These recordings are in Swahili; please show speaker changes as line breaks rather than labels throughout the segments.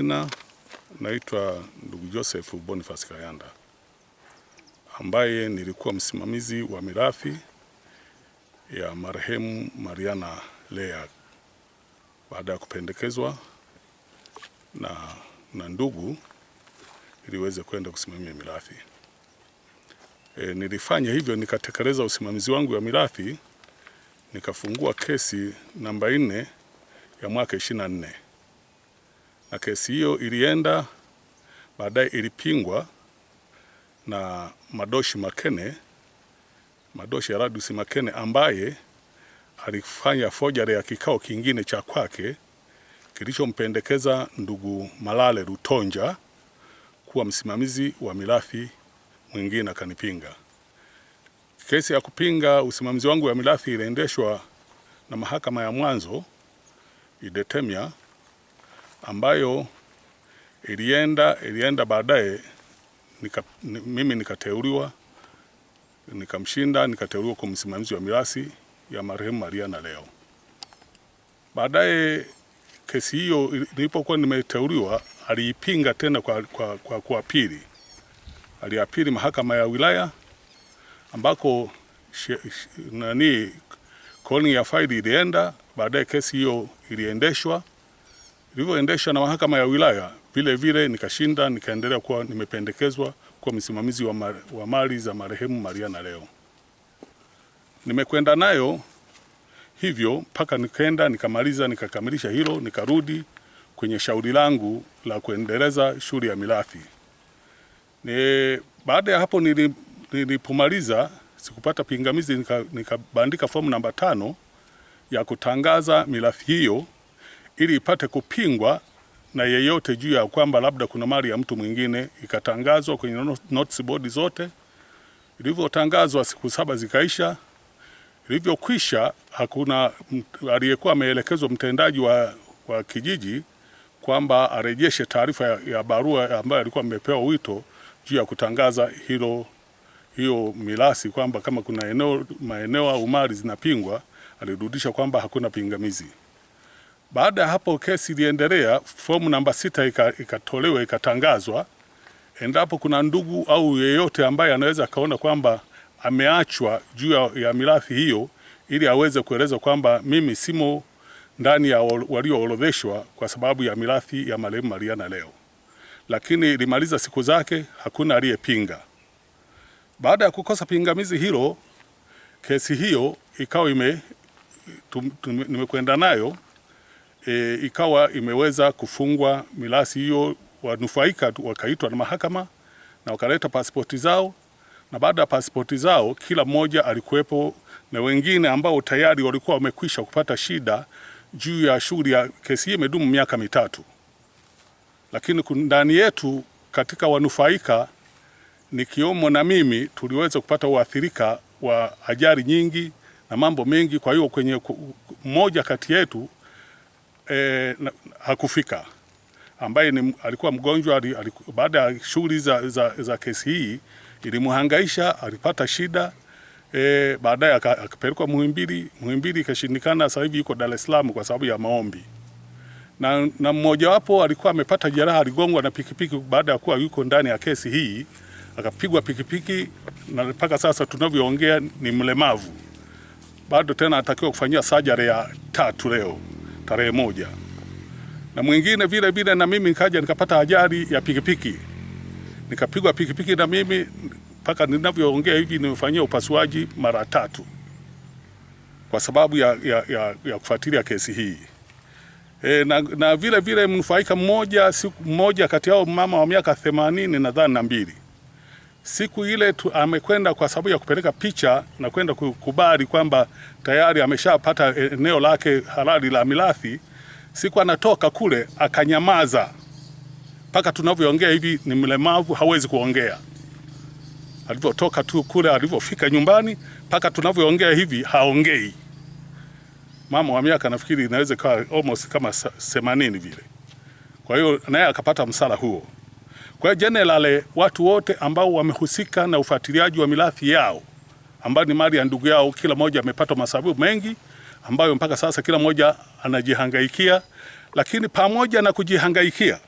majina naitwa ndugu Joseph Boniface Kayanda, ambaye nilikuwa msimamizi wa mirathi ya marehemu Mariana Lea baada ya kupendekezwa na ndugu ili iweze kwenda kusimamia mirathi. Nilifanya hivyo, nikatekeleza usimamizi wangu wa mirathi, nikafungua kesi namba 4 ya mwaka 24. Na kesi hiyo ilienda, baadaye ilipingwa na Madoshi Eradius Makene ambaye alifanya forgery ya kikao kingine cha kwake kilichompendekeza ndugu Malale Rutonja kuwa msimamizi wa mirathi mwingine, akanipinga. Kesi ya kupinga usimamizi wangu wa mirathi iliendeshwa na mahakama ya mwanzo Idetemia, ambayo ilienda baadaye mimi nikateuliwa, nikamshinda, nikateuliwa kwa msimamizi wa mirathi ya marehemu Mariana Lea. Baadaye kesi hiyo nilipokuwa nimeteuliwa, aliipinga tena kwa apili. Aliapili mahakama ya wilaya, ambako calling ya faili ilienda. Baadaye kesi hiyo iliendeshwa. Ilivyoendeshwa na mahakama ya wilaya, vile vile nikashinda, nikaendelea kuwa nimependekezwa kwa msimamizi wa mali za marehemu Mariana Lea. Nimekwenda nayo hivyo mpaka nikaenda nikamaliza, nikakamilisha hilo, nikarudi kwenye shauri langu la kuendeleza shughuli ya mirathi. Baada ya hapo nilipomaliza, sikupata pingamizi, nikabandika fomu namba 5 ya kutangaza mirathi hiyo ili ipate kupingwa na yeyote juu ya kwamba labda kuna mali ya mtu mwingine. Ikatangazwa kwenye notice board zote. Ilivyotangazwa, siku 7 zikaisha. Ilivyokwisha, hakuna aliyekuwa ameelekezwa mtendaji wa kijiji kwamba arejeshe taarifa ya barua ambayo alikuwa amepewa wito juu ya kutangaza hiyo mirathi, kwamba kama kuna maeneo au mali zinapingwa, alirudisha kwamba hakuna pingamizi. Baada ya hapo kesi iliendelea, fomu namba 6 ikatolewa, ikatangazwa. Endapo kuna ndugu au yeyote ambaye anaweza kaona kwamba ameachwa juu ya mirathi hiyo, ili aweze kueleza kwamba mimi simo ndani ya walioorodheshwa kwa sababu ya mirathi ya marehemu Mariana Lea. Lakini ilimaliza siku zake, hakuna aliyepinga. Baada ya kukosa pingamizi hilo, kesi hiyo ikawa nimekwenda nayo, ikawa imeweza kufungwa mirathi hiyo. Wanufaika wakaitwa na mahakama na wakaleta pasipoti zao, na baada ya pasipoti zao kila mmoja alikuwepo, na wengine ambao tayari walikuwa wamekwisha kupata shida juu ya shughuli ya kesi hii. Imedumu miaka 3, lakini ndani yetu katika wanufaika nikiwemo na mimi tuliweza kupata uathirika wa ajali nyingi na mambo mengi. Kwa hiyo kwenye mmoja kati yetu hakufika, ambaye alikuwa mgonjwa. Baada ya shughuli za kesi hii ilimhangaisha, alipata shida. Baadaye akapelekwa Muhimbili ikashindikana. Sasa hivi yuko Dar es Salaam kwa sababu ya maombi. Na mmoja wapo alikuwa amepata jeraha, aligongwa na pikipiki baada ya kuwa yuko ndani ya kesi hii, akapigwa pikipiki, na mpaka sasa tunavyoongea ni mlemavu. Bado tena atakiwa kufanyia surgery ya 3 leo tarehe 1. Na mwingine vile vile, na mimi nikaja nikapata ajali ya pikipiki, nikapigwa pikipiki na mimi, mpaka ninavyoongea hivi nimefanyia upasuaji mara 3 kwa sababu ya kufuatilia kesi hii. Na vile vile mnufaika mmoja kati yao, mama wa miaka 80 nadhani na 2, siku ile amekwenda kwa sababu ya kupeleka picha na kwenda kukubali kwamba tayari ameshapata eneo lake halali la mirathi. Siku anatoka kule akanyamaza, mpaka tunavyoongea hivi ni mlemavu, hawezi kuongea. Alivyotoka tu kule, alivyofika nyumbani, mpaka tunavyoongea hivi haongei. Mama wa miaka nafikiri inaweza kuwa almost kama 80 vile. Kwa hiyo naye akapata msala huo. Kwa general, watu wote ambao wamehusika na ufuatiliaji wa mirathi yao ambayo ni mali ya ndugu yao, kila mmoja amepata masababu mengi ambayo mpaka sasa kila mmoja anajihangaikia. Lakini pamoja na kujihangaikia,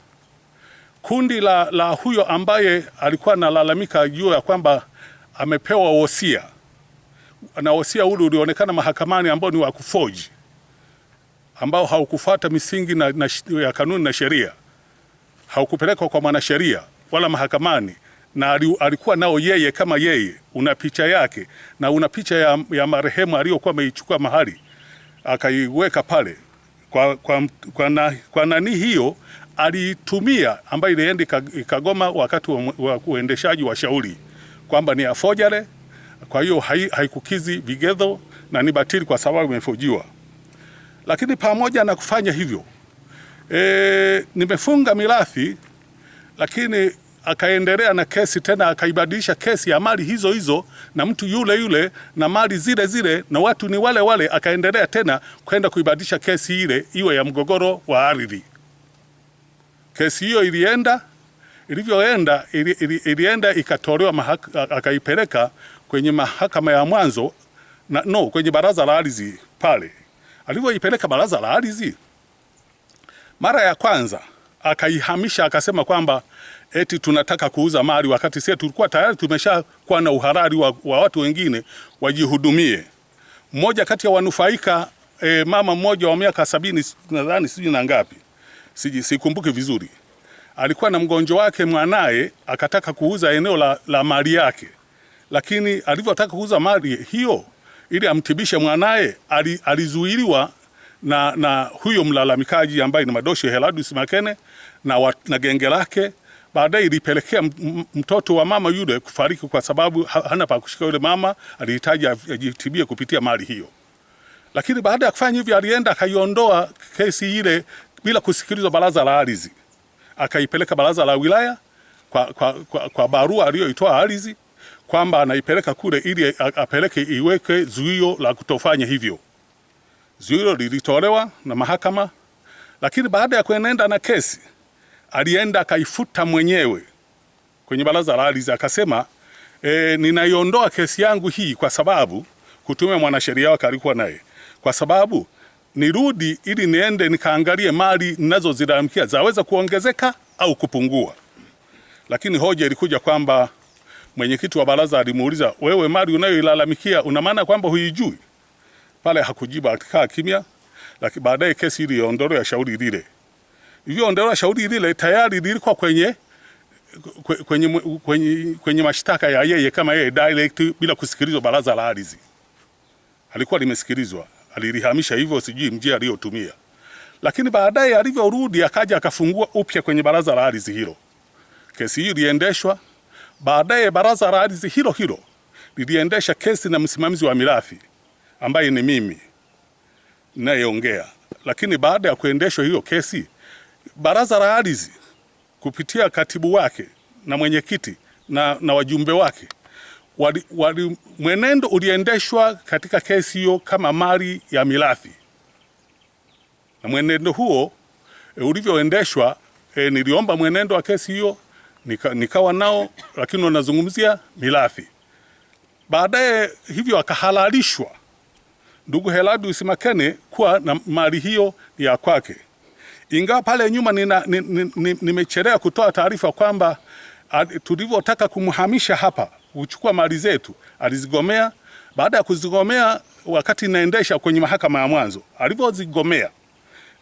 kundi la huyo ambaye alikuwa analalamika juu ya kwamba amepewa wosia, na wosia ule ulionekana mahakamani ambao ni wa kufoji, ambao haukufuata misingi ya kanuni na sheria, haukupelekwa kwa mwanasheria wala mahakamani, na alikuwa nao yeye kama yeye, una picha yake na una picha ya marehemu aliyokuwa ameichukua mahali akaiweka pale kwa nani hiyo alitumia, ambayo ilienda ikagoma wakati wa uendeshaji wa shauri kwamba ni afojale. Kwa hiyo haikukizi vigezo na ni batili kwa sababu imefojiwa. Lakini pamoja na kufanya hivyo, nimefunga mirathi, lakini akaendelea na kesi tena, akaibadilisha kesi ya mali hizo hizo na mtu yule yule na mali zile zile na watu ni wale wale, akaendelea tena kwenda kuibadilisha kesi ile iwe ya mgogoro wa ardhi. Kesi hiyo ilienda ikatolewa, akaipeleka kwenye mahakama ya mwanzo kwenye baraza la ardhi pale. Alivyoipeleka baraza la ardhi, mara ya kwanza akaihamisha, akasema kwamba eti tunataka kuuza mali, wakati sisi tulikuwa tayari tumeshakuwa na uhalali wa watu wengine wajihudumie. Mmoja kati ya wanufaika, mama mmoja wa miaka 70 nadhani, sijui na ngapi, sikumbuki vizuri, alikuwa na mgonjwa wake mwanae, akataka kuuza eneo la mali yake, lakini alivyotaka kuuza mali hiyo ili amtibishe mwanae, alizuiliwa na huyo mlalamikaji ambaye ni Madosho Heladus Makene na genge lake. Baadaye ilipelekea mtoto wa mama yule kufariki kwa sababu hana pa kushika. Yule mama alihitaji ajitibie kupitia mali hiyo. Lakini baada ya kufanya hivyo, alienda akaiondoa kesi ile bila kusikilizwa baraza la ardhi, akaipeleka baraza la wilaya kwa barua aliyoitoa ardhi kwamba anaipeleka kule ili apeleke iweke zuio la kutofanya hivyo. Zuio lilitolewa na mahakama, lakini baada ya kuenenda na kesi, alienda akaifuta mwenyewe kwenye baraza la ardhi, akasema ninaiondoa kesi yangu hii kwa sababu kutumia mwanasheria wake alikuwa naye, kwa sababu nirudi ili niende nikaangalie mali ninazozilalamikia zaweza kuongezeka au kupungua. Lakini hoja ilikuja kwamba mwenyekiti wa baraza alimuuliza, wewe mali unayoilalamikia una maana kwamba huijui? Pale hakujibu, akikaa kimya. Lakini baadaye kesi ile iliondolewa, shauri lile iliondolewa, shauri lile tayari lilikuwa kwenye mashtaka ya yeye kama yeye direct bila kusikilizwa baraza la ardhi. Alikuwa limesikilizwa, alilihamisha hivyo, sijui njia aliyotumia. Lakini baadaye alivyorudi akaja akafungua upya kwenye baraza la ardhi hilo. Kesi hiyo iliendeshwa. Baadaye baraza la ardhi hilo liliendesha kesi na msimamizi wa mirathi ambaye ni mimi ninayeongea. Lakini baada ya kuendeshwa hiyo kesi, baraza la ardhi kupitia katibu wake na mwenyekiti na wajumbe wake mwenendo uliendeshwa katika kesi hiyo kama mali ya mirathi. Na mwenendo huo ulivyoendeshwa, niliomba mwenendo wa kesi hiyo nikawa nao, lakini wanazungumzia mirathi. Baadaye hivyo akahalalishwa ndugu Heladus Makene kuwa na mali hiyo ya kwake. Ingawa pale nyuma nimechelea kutoa taarifa kwamba tulivyotaka kumhamisha hapa kuchukua mali zetu alizigomea. Baada ya kuzigomea, wakati inaendesha kwenye mahakama ya mwanzo, alivyozigomea,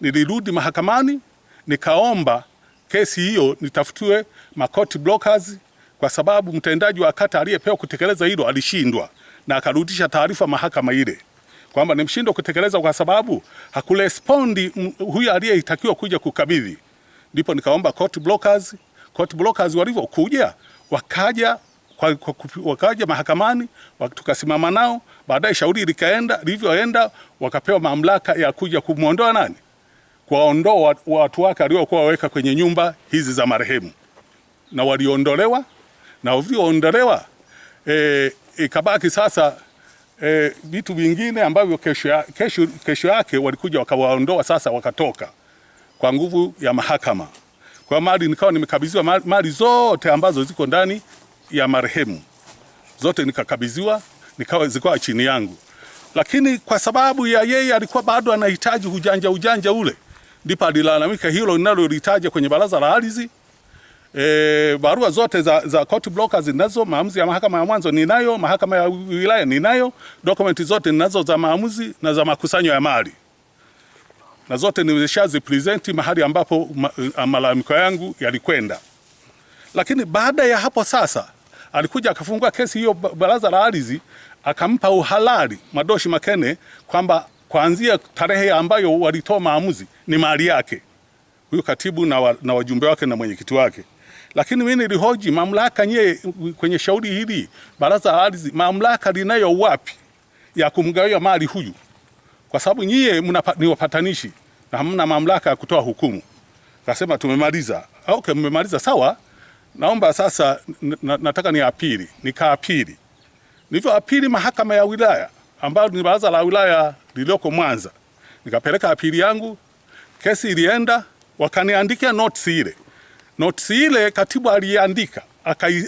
nilirudi mahakamani nikaomba kesi hiyo nitafutiwe court blockers, kwa sababu mtendaji wa kata aliyepewa kutekeleza hilo alishindwa, na akarudisha taarifa mahakama ile kwamba nimeshindwa kutekeleza kwa sababu hakurespondi huyu aliyetakiwa kuja kukabidhi. Ndipo nikaomba court blockers. Court blockers walivyokuja wakaja mahakamani, tukasimama nao. Baadaye shauri lilivyoenda wakapewa mamlaka ya kuja kumuondoa nani, kuwaondoa watu wake aliokuwa waweka kwenye nyumba hizi za marehemu, na waliondolewa. Na walioondolewa ikabaki sasa vitu vingine ambavyo kesho yake walikuja wakawaondoa, sasa wakatoka kwa nguvu ya mahakama. Kwa mali nikawa nimekabidhiwa mali zote ambazo ziko ndani ya marehemu, zote nikakabidhiwa, zikawa chini yangu. Lakini kwa sababu ya yeye alikuwa bado anahitaji ujanja ule, ndipo alilalamika hilo linalolitaja kwenye baraza la ardhi. barua zote za court blockers ninazo, maamuzi ya mahakama ya mwanzo ninayo, mahakama ya wilaya ninayo, dokumenti zote ninazo za maamuzi na za makusanyo ya mali, na zote nimeshazipresent mahali ambapo malalamiko yangu yalikwenda. Lakini baada ya hapo sasa alikuja akafungua kesi hiyo baraza la ardhi, akampa uhalali Madoshi Makene kwamba kuanzia tarehe ambayo walitoa maamuzi ni mali yake, huyo katibu na wajumbe wake na mwenyekiti wake. Lakini mimi nilihoji mamlaka, nyie kwenye shauri hili baraza la ardhi, mamlaka linayo wapi ya kumgawia mali huyu? Kwa sababu nyie ni wapatanishi na hamna mamlaka ya kutoa hukumu. Akasema tumemaliza. Okay, mmemaliza sawa. Naomba sasa nataka ni apili. Nikaapili. Nilivyo apili mahakama ya wilaya ambayo ni baraza la wilaya lililoko Mwanza. Nikapeleka apili yangu, kesi ilienda, wakaniandikia notice ile. Notice ile katibu aliandika,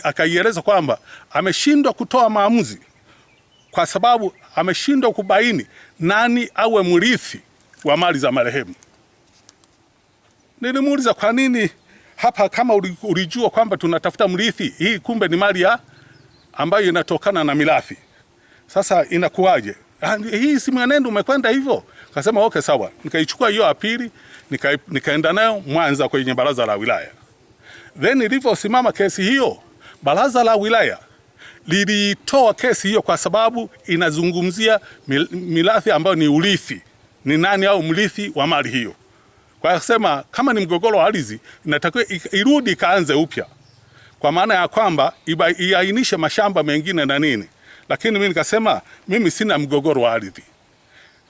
akaieleza kwamba ameshindwa kutoa maamuzi kwa sababu ameshindwa kubaini nani awe mrithi wa mali za marehemu. Nilimuuliza kwa nini hapa, kama ulijua kwamba tunatafuta mrithi, hii kumbe ni mali ambayo inatokana na mirathi. Sasa inakuwaje? Hii si mwenendo umekwenda hivyo. Akasema okay sawa. Nikaichukua hiyo apili, nikaenda nayo Mwanza kwenye baraza la wilaya. Then nilivyosimama kesi hiyo, baraza la wilaya lilitoa kesi hiyo kwa sababu inazungumzia mirathi ambayo ni urithi. Ni nani au mrithi wa mali hiyo. Kwa kusema kama ni mgogoro wa ardhi inatakiwa irudi kaanze upya. Kwa maana ya kwamba iainishe mashamba mengine na nini. Lakini mimi nikasema mimi sina mgogoro wa ardhi.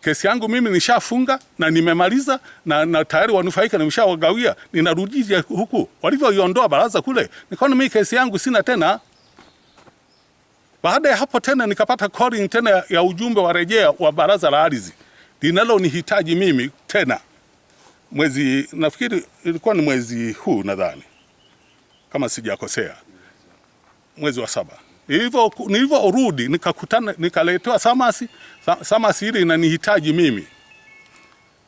Kesi yangu mimi nishafunga na nimemaliza na tayari wanufaika nimeshawagawia, ninarudisha huku. Walivyoiondoa baraza kule, nikaona mimi kesi yangu sina tena. Baada ya hapo tena nikapata calling tena ya ujumbe wa rejea wa baraza la ardhi linalonihitaji mimi tena. Mwezi nafikiri ilikuwa ni mwezi huu nadhani, kama sijakosea, mwezi wa 7. Nilivyorudi nikakutana, nikaletewa samasi ile inanihitaji mimi.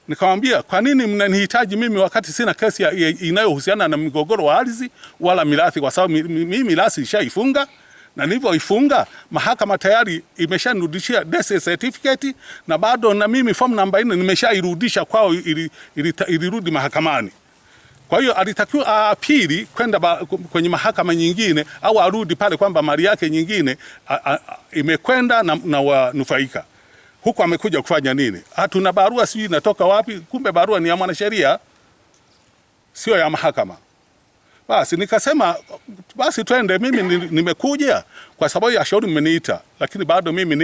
Nikamwambia kwa nini mnanihitaji mimi wakati sina kesi inayohusiana na migogoro wa ardhi wala mirathi, kwa sababu mimi mirathi ishaifunga, na nilivyoifunga mahakama tayari imeshanirudishia death certificate, na bado na mimi form namba 4 nimeshairudisha kwao, ilirudi mahakamani. Kwa hiyo alitakiwa aapili kwenda kwenye mahakama nyingine au arudi pale kwamba mali yake nyingine imekwenda na wanufaika. Huko amekuja kufanya nini? Tuna barua sijui inatoka wapi, kumbe barua ni ya mwanasheria sio ya mahakama. Basi nikasema basi twende, mimi nimekuja kwa sababu ya shauri mmeniita, lakini bado mimi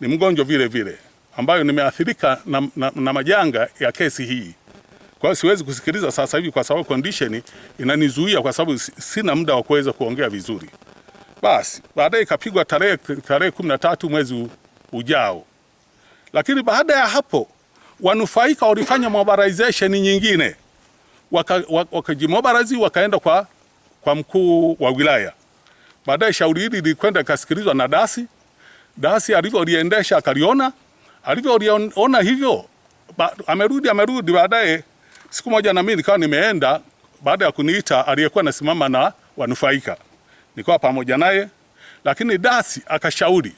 ni mgonjwa vile vile ambayo nimeathirika na majanga ya kesi hii. Kwa hiyo siwezi kusikiliza sasa hivi kwa sababu condition inanizuia, kwa sababu sina muda wa kuweza kuongea vizuri. Basi baadaye ikapigwa tarehe 13 mwezi ujao. Lakini baada ya hapo wanufaika walifanya mobilization nyingine. Wakajimobilize wakaenda kwa mkuu wa wilaya. Baadaye shauri hili lilikwenda kasikilizwa na Dasi alivyoliendesha akaliona. Alivyoliona hivyo amerudi baadaye siku moja, na mimi nikawa nimeenda. Baada ya kuniita aliyekuwa nasimama na wanufaika nikawa pamoja naye, lakini Dasi akashauri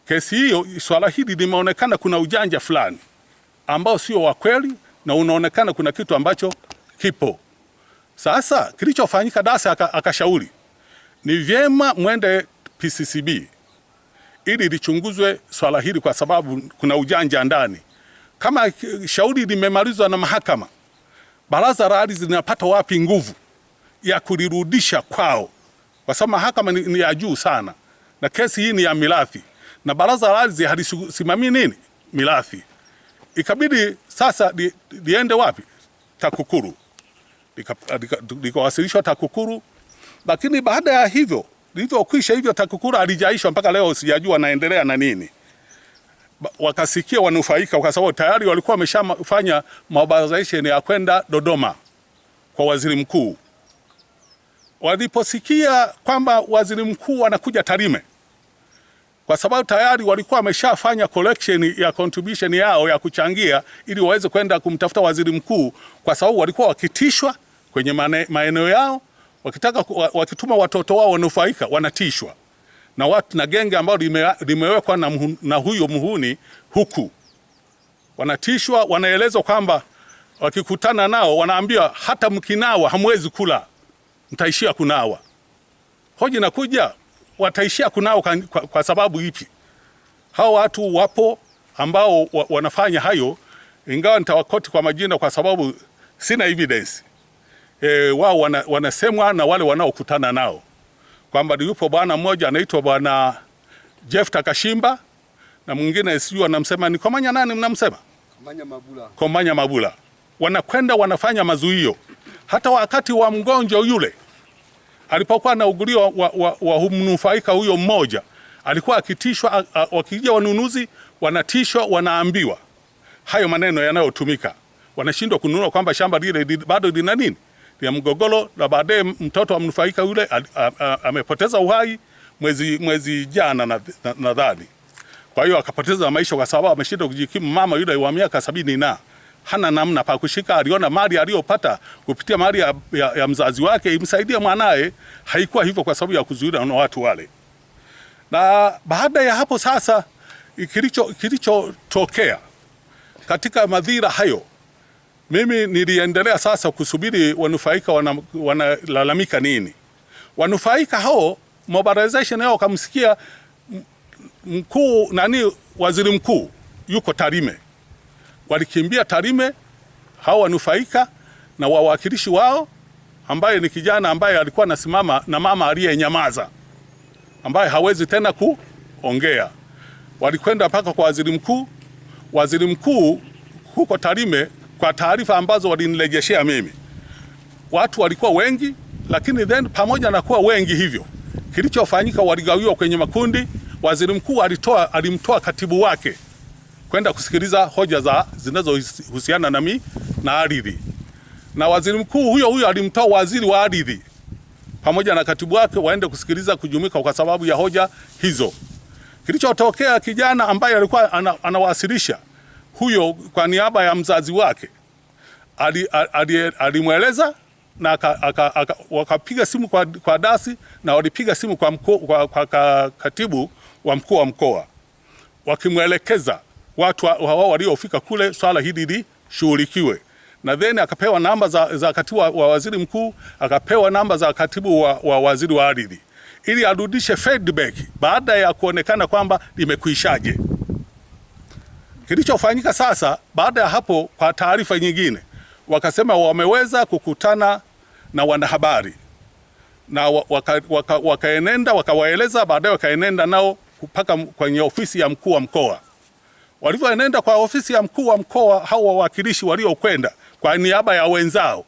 kesi hiyo, swala hili limeonekana kuna ujanja fulani ambao sio wa kweli, na unaonekana kuna kitu ambacho kipo. Sasa kilichofanyika, Dasi akashauri ni vyema mwende PCCB ili lichunguzwe swala hili kwa sababu kuna ujanja ndani. Kama shauri limemalizwa na mahakama, baraza la ardhi linapata wapi nguvu ya kulirudisha kwao? Kwa sababu mahakama ni ya juu sana na kesi hii ni ya mirathi, na baraza la ardhi halisimamii nini mirathi. Ikabidi sasa liende wapi? TAKUKURU. Likawasilishwa TAKUKURU, lakini baada ya hivyo lilivyokwisha hivyo TAKUKURU alijaishwa mpaka leo sijajua naendelea na nini. Wakasikia wanufaika kwa sababu tayari walikuwa wameshafanya mobilization ya kwenda Dodoma kwa waziri mkuu. Waliposikia kwamba waziri mkuu anakuja Tarime, kwa sababu tayari walikuwa wameshafanya collection ya contribution yao ya kuchangia ili waweze kwenda kumtafuta waziri mkuu, kwa sababu walikuwa wakitishwa kwenye maeneo yao, wakituma watoto wao wanufaika, wanatishwa na watu na genge ambao limewekwa na huyo muhuni huku. Wanatishwa, wanaelezwa kwamba wakikutana nao wanaambia hata mkinawa hamwezi kula, mtaishia kunawa. Hoja inakuja, wataishia kunawa kwa sababu ipi? Hao watu wapo ambao wanafanya hayo, ingawa nitawakoti kwa majina kwa sababu sina evidence. Wao wanasemwa na wale wanaokutana nao kwamba yupo bwana mmoja anaitwa bwana Jeff Takashimba na mwingine sijui wanamsema ni Komanya nani mnamsema? Komanya Mabula. Wanakwenda wanafanya mazuio. Hata wakati wa mgonjwa yule alipokuwa anaugulio wa mnufaika huyo mmoja, alikuwa akitishwa, wakija wanunuzi wanatishwa, wanaambiwa hayo maneno yanayotumika. Wanashindwa kununua kwamba shamba lile bado lina nini? Ya mgogoro, na baadaye mtoto wa mnufaika yule amepoteza uhai mwezi jana nadhani. Kwa hiyo akapoteza maisha kwa sababu ameshindwa kujikimu. Mama yule wa miaka 70 na hana namna pa kushika. Aliona mali aliyopata kupitia mali ya mzazi wake imsaidia mwanae, haikuwa hivyo kwa sababu ya kuzuia na watu wale. Na baada ya hapo sasa kilichotokea katika madhira hayo, mimi niliendelea sasa kusubiri wanufaika wanalalamika nini. Wanufaika hao mobilization yao kamsikia waziri mkuu yuko Tarime. Walikimbia Tarime hao wanufaika na wawakilishi wao, ambaye ni kijana ambaye alikuwa anasimama na mama aliyenyamaza ambaye hawezi tena kuongea. Walikwenda mpaka kwa waziri mkuu. Waziri mkuu huko Tarime, kwa taarifa ambazo walinirejeshea mimi, watu walikuwa wengi, lakini then pamoja na kuwa wengi hivyo, kilichofanyika waligawiwa kwenye makundi. Waziri mkuu alimtoa katibu wake kwenda kusikiliza hoja zinazohusiana na ardhi, na waziri mkuu huyo alimtoa waziri wa ardhi pamoja na katibu wake waende kusikiliza kujumika kwa sababu ya hoja hizo. Kilichotokea, kijana ambaye alikuwa anawasilisha huyo kwa niaba ya mzazi wake alimweleza na wakapiga simu kwa dasi na walipiga simu kwa katibu wa mkuu wa mkoa wakimwelekeza watu hao waliofika kule swala hili lishughulikiwe. Na then akapewa namba za katibu wa waziri mkuu, akapewa namba za katibu wa waziri wa ardhi ili arudishe feedback baada ya kuonekana kwamba limekwishaje. Kilichofanyika sasa baada ya hapo, kwa taarifa nyingine, wakasema wameweza kukutana na wanahabari na wakaenenda wakawaeleza, baadaye wakaenenda nao mpaka kwenye ofisi ya mkuu wa mkoa. Walivyoenenda kwa ofisi ya mkuu wa mkoa, hao wawakilishi waliokwenda kwa niaba ya wenzao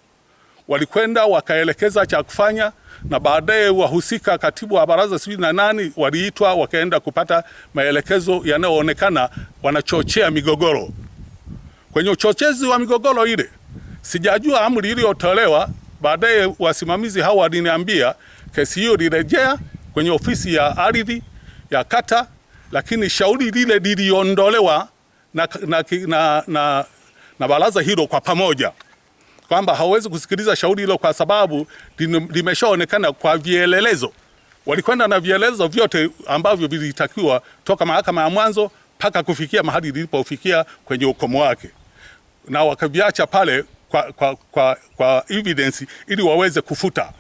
walikwenda wakaelekeza cha kufanya, na baadaye wahusika, katibu wa baraza sijui na nani, waliitwa wakaenda kupata maelekezo yanayoonekana wanachochea migogoro. Kwenye uchochezi wa migogoro ile, sijajua amri iliyotolewa. Baadaye wasimamizi hao waliniambia kesi hiyo ilirejea kwenye ofisi ya ardhi ya kata, lakini shauri lile liliondolewa na baraza hilo kwa pamoja, kwamba hawezi kusikiliza shauri hilo kwa sababu limeshaonekana kwa vielelezo. Walikwenda na vielelezo vyote ambavyo vilitakiwa toka mahakama ya mwanzo mpaka kufikia mahali lilipofikia kwenye ukomo wake, na wakaviacha pale kwa evidence ili waweze kufuta.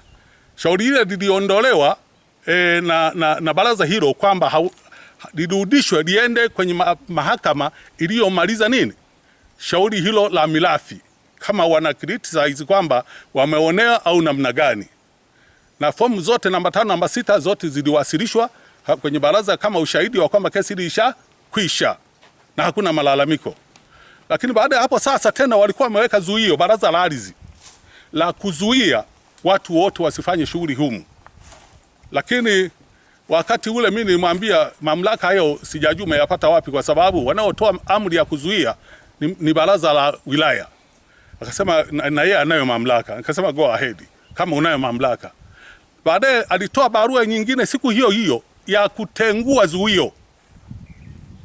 Shauri hile liliondolewa na baraza hilo kwamba lirudishwe liende kwenye mahakama iliyomaliza shauri hilo la mirathi, kama wana criticize kwamba wameonea au namna gani. Na fomu zote namba 5 namba 6 zote ziliwasilishwa kwenye baraza kama ushahidi wa kwamba kesi ilishakwisha na hakuna malalamiko. Lakini baada ya hapo sasa tena walikuwa wameweka zuio baraza la ardhi la kuzuia watu wote wasifanye shughuli humu. Lakini wakati ule mimi nilimwambia mamlaka hayo sijajua umeyapata wapi, kwa sababu wanaotoa amri ya kuzuia ni baraza la wilaya. Akasema na yeye anayo mamlaka. Akasema go ahead kama unayo mamlaka. Baadaye alitoa barua nyingine siku hiyo hiyo ya kutengua zuio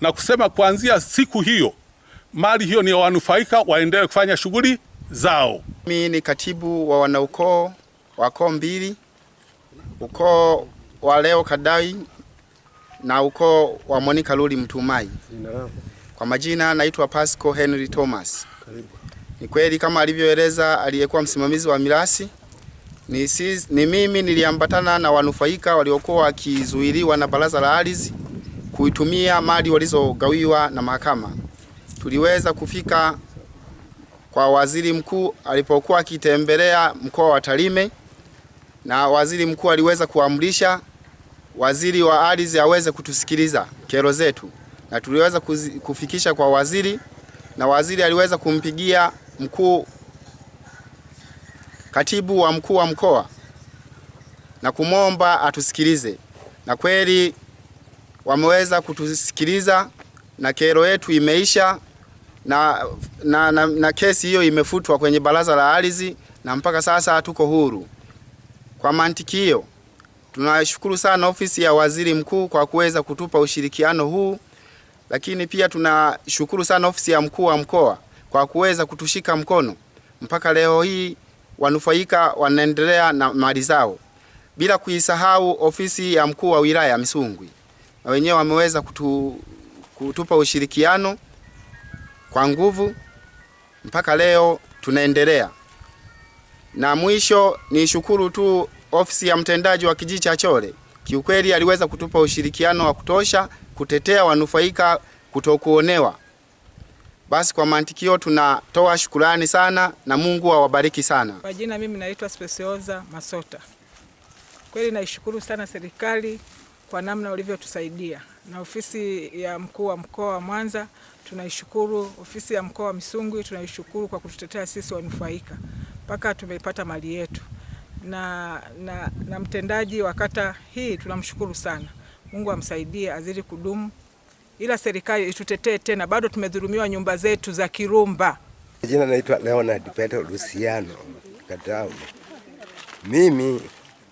na kusema kuanzia siku hiyo mali hiyo ni ya wanufaika, waendelee kufanya shughuli zao.
Mimi ni katibu wa wanaukoo wa koo mbili ukoo wa Leo Kadai na ukoo wa Monica Luli Mtumai. Kwa majina naitwa Pasco Henry Thomas. Ni kweli kama alivyoeleza aliyekuwa msimamizi wa mirasi, ni mimi niliambatana na wanufaika waliokuwa wakizuiliwa na Baraza la Ardhi kuitumia mali walizogawiwa na mahakama. Tuliweza kufika kwa waziri mkuu alipokuwa akitembelea mkoa wa Tarime, na waziri mkuu aliweza kuamrisha waziri wa ardhi aweze kutusikiliza kero zetu, na tuliweza kufikisha kwa waziri, na waziri aliweza kumpigia katibu wa mkuu wa mkoa na kumwomba atusikilize, na kweli wameweza kutusikiliza na kero yetu imeisha, na kesi hiyo imefutwa kwenye Baraza la Ardhi na mpaka sasa tuko huru. Kwa mantiki hiyo, tunashukuru sana ofisi ya waziri mkuu kwa kuweza kutupa ushirikiano huu, lakini pia tunashukuru sana ofisi ya mkuu wa mkoa kwa kuweza kutushika mkono mpaka leo hii wanufaika wanaendelea na mali zao, bila kuisahau ofisi ya mkuu wa wilaya Misungwi, na wenyewe wameweza kutupa ushirikiano kwa nguvu mpaka leo tunaendelea. Na mwisho ni shukuru tu ofisi ya mtendaji wa kijiji cha Chole, kiukweli aliweza kutupa ushirikiano wa kutosha kutetea wanufaika kutokuonewa. Basi kwa mantikio tunatoa shukrani sana na Mungu awabariki sana.
Kwa jina mimi naitwa Specioza Masota. Kweli naishukuru sana serikali kwa namna walivyotusaidia, na ofisi ya mkuu wa mkoa wa Mwanza tunaishukuru, ofisi ya mkoa wa Misungwi tunaishukuru kwa kututetea sisi wanufaika mpaka tumepata mali yetu, na mtendaji wa kata hii tunamshukuru sana. Mungu amsaidie azidi kudumu, ila serikali itutetee tena, bado tumedhulumiwa nyumba zetu za Kirumba.
Jina naitwa Leonard Petro Luciano Katau. Mimi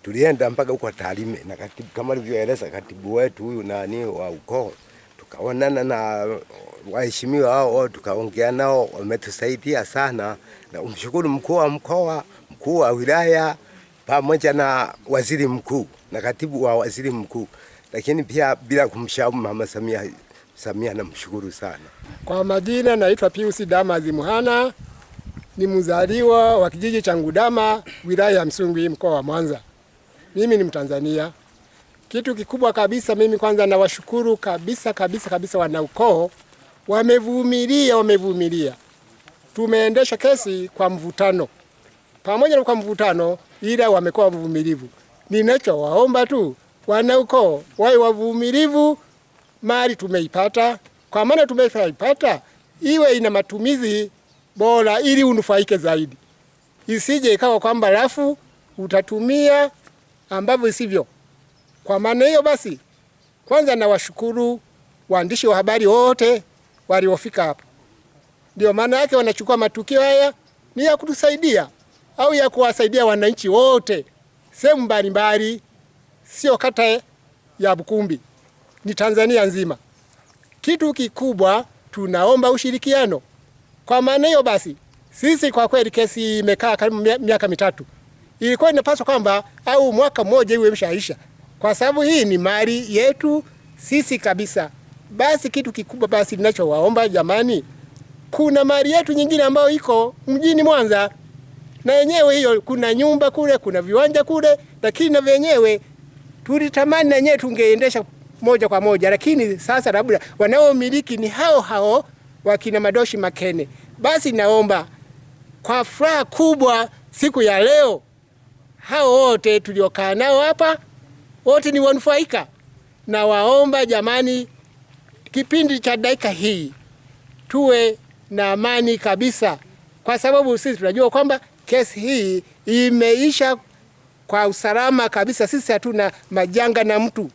tulienda mpaka huko Tarime na katibu, kama alivyoeleza katibu wetu huyu nani wa ukoo, tukaonana na waheshimiwa hao, tukaongea nao, wametusaidia sana, na umshukuru mkuu wa mkoa, mkuu wa wilaya, pamoja na waziri mkuu na katibu wa waziri mkuu, lakini pia bila kumsahau Mama Samia namshukuru sana.
Kwa majina naitwa Pius Damazi Muhana, ni mzaliwa wa kijiji cha Ngudama, wilaya ya Misungwi, mkoa wa Mwanza. Mimi ni Mtanzania. Kitu kikubwa kabisa, mimi kwanza nawashukuru kabisa wanaukoo, wamevumilia. Tumeendesha kesi kwa mvutano, pamoja na kwa mvutano, ila wamekuwa wavumilivu. Ninachowaomba tu wanaukoo wawe wavumilivu, mali tumeipata, kwa maana tumeipata iwe ina matumizi bora ili unufaike zaidi. Isije ikawa kwamba alafu utatumia ambavyo isivyo. Kwa maana hiyo basi, kwanza nawashukuru waandishi wa habari wote waliofika hapa. Ndio maana yake wanachukua matukio haya ni ya kutusaidia au ya kuwasaidia wananchi wote sehemu mbalimbali, sio kata ya Bukumbi, ni Tanzania nzima. Kitu kikubwa tunaomba ushirikiano. Kwa maana hiyo basi, sisi kwa kweli kesi imekaa karibu miaka mitatu. Ilikuwa inapaswa kwamba au mwaka mmoja iwe imeshaisha, kwa sababu hii ni mali yetu sisi kabisa. Basi kitu kikubwa basi ninachowaomba jamani, kuna mali yetu nyingine ambayo iko mjini Mwanza, na yenyewe hiyo kuna nyumba kule, kuna viwanja kule, lakini na wenyewe tulitamani na yenyewe tungeendesha moja kwa moja, lakini sasa labda wanaomiliki ni hao wakina Madoshi Makene. Basi naomba kwa furaha kubwa siku ya leo, hao wote tuliokaa nao hapa wote ni wanufaika, na waomba jamani, kipindi cha dakika hii tuwe na amani kabisa, kwa sababu sisi tunajua kwamba kesi hii imeisha kwa usalama kabisa. Sisi hatuna majanga na mtu.